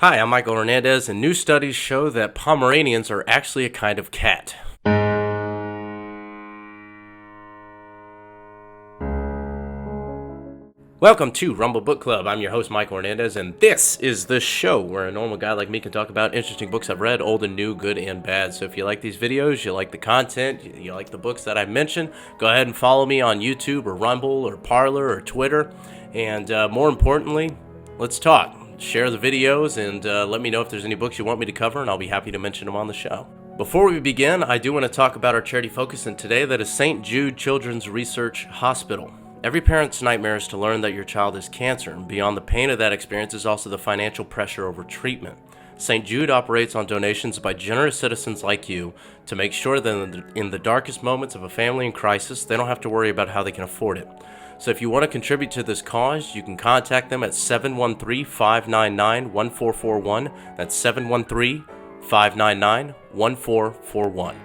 Hi, I'm Michael Hernandez, and new studies show that Pomeranians are actually a kind of cat. Welcome to Rumble Book Club. I'm your host, Michael Hernandez, and this is the show where a normal guy like me can talk about interesting books I've read, old and new, good and bad. So if you like these videos, you like the content, you like the books that I mentioned, go ahead and follow me on YouTube or Rumble or Parler or Twitter. And more importantly, let's talk. Share the videos and let me know if there's any books you want me to cover, and I'll be happy to mention them on the show. Before we begin, I do want to talk about our charity focus, and today that is St. Jude Children's Research Hospital. Every parent's nightmare is to learn that your child has cancer, and beyond the pain of that experience is also the financial pressure over treatment. St. Jude operates on donations by generous citizens like you to make sure that in the darkest moments of a family in crisis, they don't have to worry about how they can afford it. So if you want to contribute to this cause, you can contact them at 713-599-1441. That's 713-599-1441.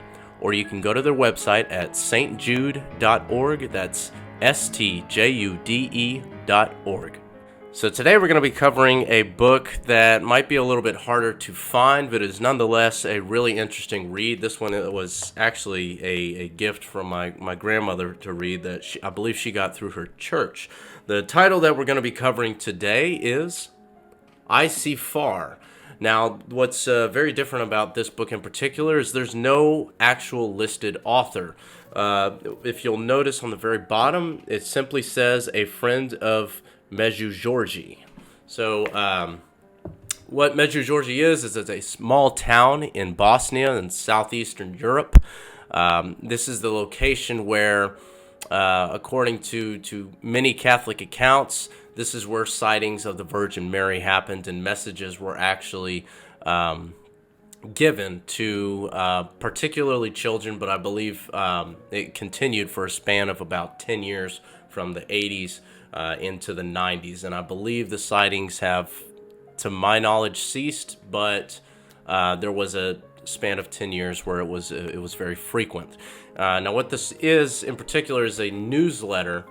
Or you can go to their website at stjude.org. That's stjude.org. So today we're going to be covering a book that might be a little bit harder to find, but is nonetheless a really interesting read. This one was actually a gift from my grandmother to read that I believe she got through her church. The title that we're going to be covering today is I See Far. Now, what's very different about this book in particular is there's no actual listed author. If you'll notice on the very bottom, it simply says a friend of Medjugorje. So, what Medjugorje is it's a small town in Bosnia in southeastern Europe. This is the location where, according to many Catholic accounts, this is where sightings of the Virgin Mary happened, and messages were actually given to particularly children, but I believe it continued for a span of about 10 years from the 80s into the 90s. And I believe the sightings have, to my knowledge, ceased, but there was a span of 10 years where it was very frequent. Now, what this is in particular is a newsletter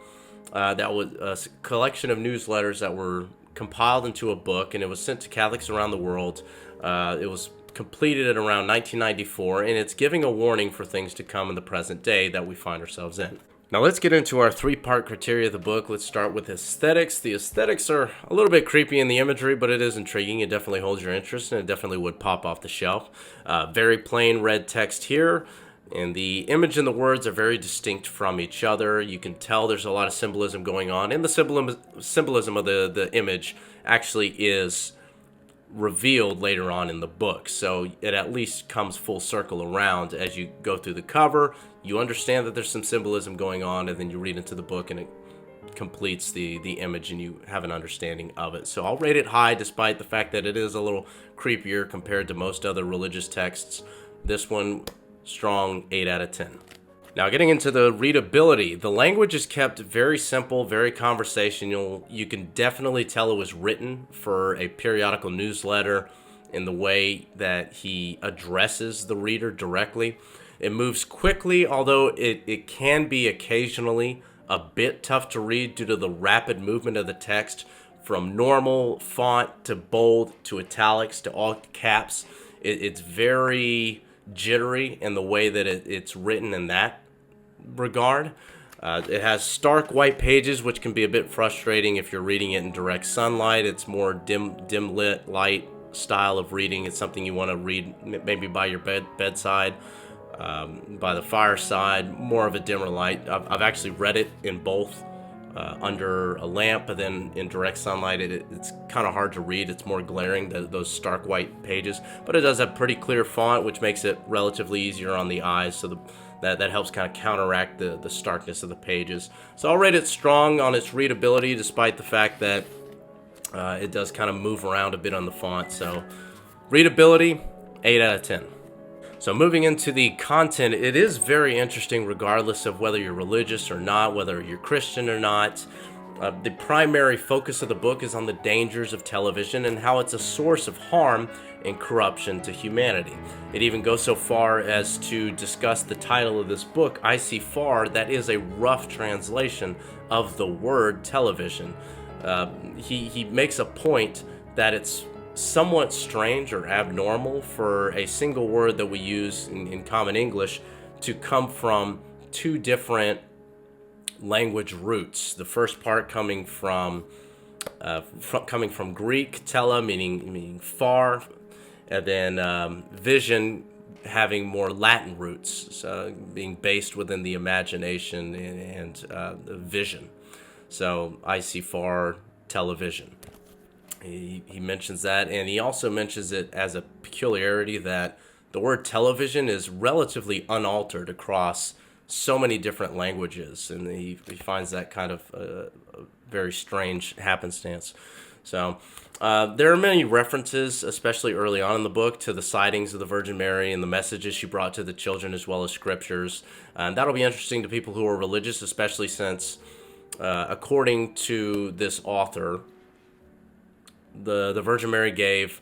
that was a collection of newsletters that were compiled into a book, and it was sent to Catholics around the world. It was completed at around 1994, and it's giving a warning for things to come in the present day that we find ourselves in. Now let's get into our three-part criteria of the book. Let's start with aesthetics. The aesthetics are a little bit creepy in the imagery, but it is intriguing. It definitely holds your interest, and it definitely would pop off the shelf. Very plain red text here, and the image and the words are very distinct from each other. You can tell there's a lot of symbolism going on, and the symbolism of the image actually is revealed later on in the book, so it at least comes full circle around. As you go through the cover, you understand that there's some symbolism going on, and then you read into the book and it completes the image and you have an understanding of it. So I'll rate it high, despite the fact that it is a little creepier compared to most other religious texts. This one, strong 8 out of 10. Now, getting into the readability, the language is kept very simple, very conversational. You can definitely tell it was written for a periodical newsletter in the way that he addresses the reader directly. It moves quickly, although it can be occasionally a bit tough to read due to the rapid movement of the text from normal font to bold to italics to all caps. It's very jittery in the way that it's written in that regard. It has stark white pages, which can be a bit frustrating if you're reading it in direct sunlight. It's more dim lit light style of reading. It's something you want to read maybe by your bedside, by the fireside, more of a dimmer light. I've actually read it in both, under a lamp, but then in direct sunlight it's kind of hard to read. It's more glaring, those stark white pages, but it does have pretty clear font, which makes it relatively easier on the eyes, so that helps kind of counteract the starkness of the pages. So I'll rate it strong on its readability, despite the fact that it does kind of move around a bit on the font. So readability, 8 out of 10. So moving into the content, it is very interesting regardless of whether you're religious or not, whether you're Christian or not. The primary focus of the book is on the dangers of television and how it's a source of harm and corruption to humanity. It even goes so far as to discuss the title of this book, I See Far. That is a rough translation of the word television. He makes a point that it's somewhat strange or abnormal for a single word that we use in common English to come from two different language roots. The first part coming from Greek, tele, meaning far, and then vision having more Latin roots, so being based within the imagination and the vision. So I see far, television. He mentions that, and he also mentions it as a peculiarity that the word television is relatively unaltered across so many different languages, and he finds that kind of a very strange happenstance. So there are many references, especially early on in the book, to the sightings of the Virgin Mary and the messages she brought to the children, as well as scriptures. And that'll be interesting to people who are religious, especially since, according to this author, the Virgin Mary gave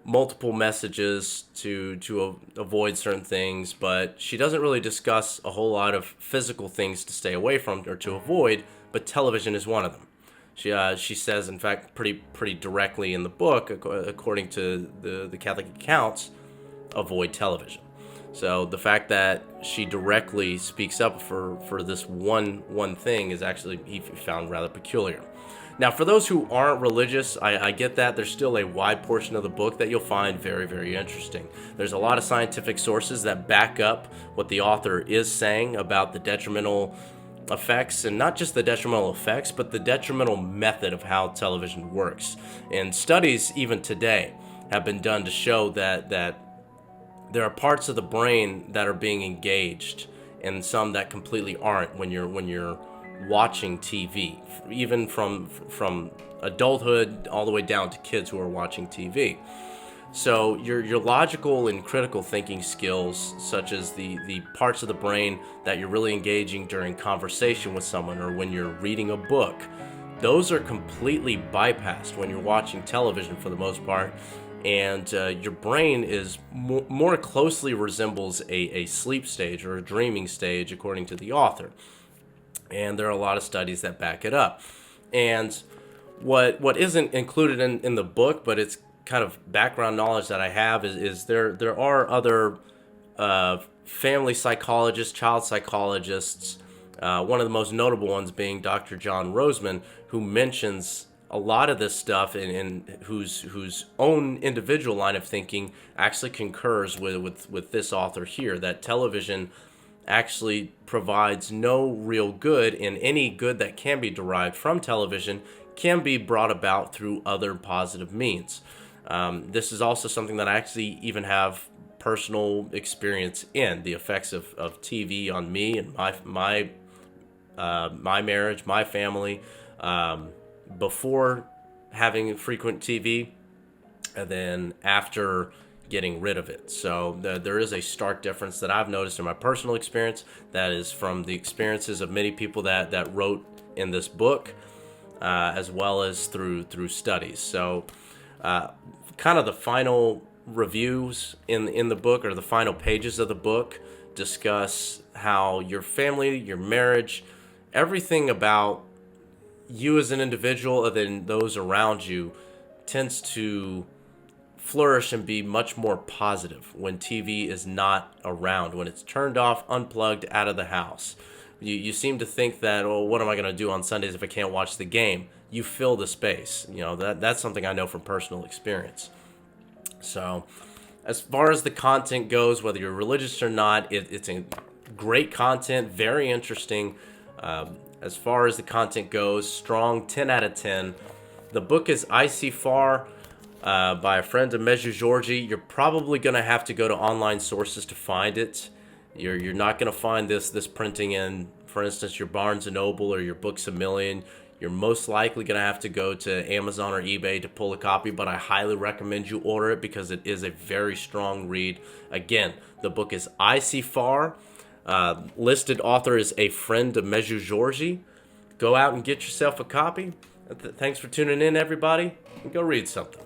multiple messages to avoid certain things, but she doesn't really discuss a whole lot of physical things to stay away from or to avoid, but television is one of them. She says, in fact, pretty directly in the book, according to the Catholic accounts, avoid television. So the fact that she directly speaks up for this one thing is actually, he found, rather peculiar. Now, for those who aren't religious, I get that. There's still a wide portion of the book that you'll find very, very interesting. There's a lot of scientific sources that back up what the author is saying about the detrimental effects, and not just the detrimental effects, but the detrimental method of how television works. And studies, even today, have been done to show that there are parts of the brain that are being engaged, and some that completely aren't when you're watching TV, even from adulthood all the way down to kids who are watching TV. So your logical and critical thinking skills, such as the parts of the brain that you're really engaging during conversation with someone or when you're reading a book, those are completely bypassed when you're watching television for the most part. And your brain is more closely resembles a sleep stage or a dreaming stage, according to the author. And there are a lot of studies that back it up. And what isn't included in the book, but it's kind of background knowledge that I have, is there are other family psychologists, child psychologists, one of the most notable ones being Dr. John Roseman, who mentions a lot of this stuff and whose own individual line of thinking actually concurs with this author here, that television actually provides no real good, and any good that can be derived from television can be brought about through other positive means. This is also something that I actually even have personal experience in, the effects of TV on me and my marriage, my family, before having frequent TV, and then after getting rid of it. So there is a stark difference that I've noticed in my personal experience, that is from the experiences of many people that wrote in this book, as well as through studies. So kind of the final reviews in the book, or the final pages of the book, discuss how your family, your marriage, everything about you as an individual and then those around you tends to flourish and be much more positive when TV is not around, when it's turned off, unplugged, out of the house. You seem to think that, well, what am I going to do on Sundays if I can't watch the game? You fill the space. You know, that's something I know from personal experience. So as far as the content goes, whether you're religious or not, it's a great content, very interesting. As far as the content goes, strong 10 out of 10. The book is I See Far, by a friend of Medjugorje. You're probably going to have to go to online sources to find it. You're not going to find this printing in, for instance, your Barnes & Noble or your Books A Million. You're most likely going to have to go to Amazon or eBay to pull a copy, but I highly recommend you order it because it is a very strong read. Again, the book is I See Far. Listed author is a friend of Medjugorje. Go out and get yourself a copy. Thanks for tuning in, everybody, and go read something.